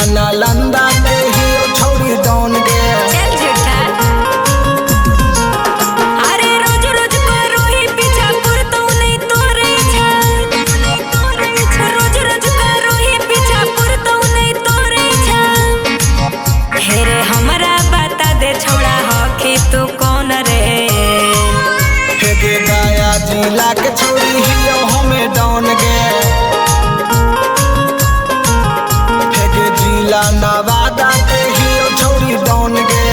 नालंदा के ही छोड़ी डॉन गे। चल झूठा। अरे रोज रोज करो ही पीछा पुरतो नहीं तोरे छा। रोज रोज करो ही पीछा पुरतो नहीं तोरे छा। हेरे हमरा बता दे छोड़ा हो कि तू कौन रे। हेगे गाया जिला के छोड़ी ही हमें डॉन गे। हेगे जिला नवादा के ही छोड़ी डॉन गे।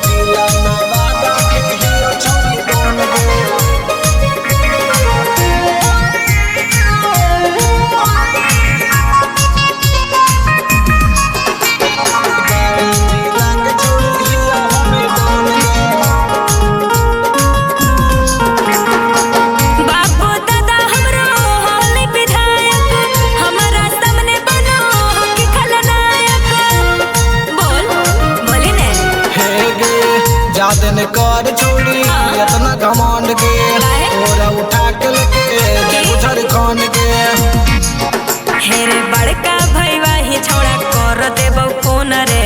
जिला नवादा के ही छोड़ी डॉन गे। जिला के छोड़ी ही हमें डॉन गे। बापू दादा हमरो होले विधायक। हमारा सामने बनो कि खलनायक। बोल बोली ने। हेगे जादन कर छोड़ी इतना घमंड गे। तोरा उठा के लेके झारखंड गे। हेरे बड़का भईवा ही छोड़ा कर देबो कौन रे।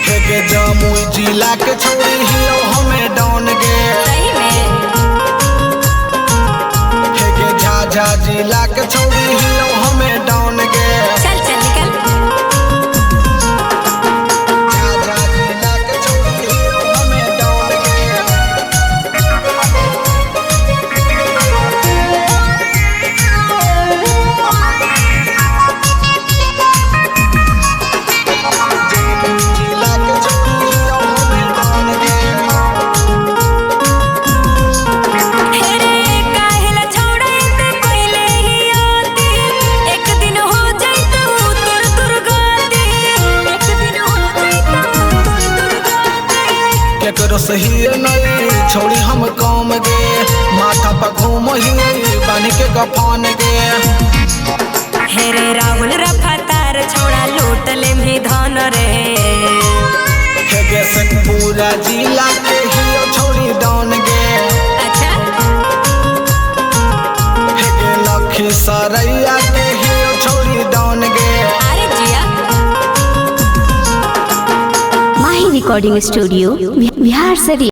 हेगे जमुई जिला के छोड़ी ही हमें डॉन गे। सही में हेगे झाझा जिला के छोड़ी ही हमें डॉन गे। चल चल निकल। झाझा जिला के छोड़ी ही हमें डॉन गे। जिला के छोड़ी ही हमें डॉन गे। हेरे काहेला छोड़ा ते कोइले ही आती। एक दिन हो जाई तो तुर तुर गाती। एक दिन हो जाई तो तुर तुर गाती। केकरो सही नहीं छोड़ी हम काम गे। माथा पर घूम ही बन के गफान गे। हेरे राहुल रफातार छोड़ा लूट ले भी धन रे। हेगे से पूरा जिला के ही छोड़ी डॉन गे। अच्छा हेगे लखीसरैया के ही छोड़ी डॉन गे। अरे जिया। माही रिकॉर्डिंग स्टूडियो बिहार शरीफ।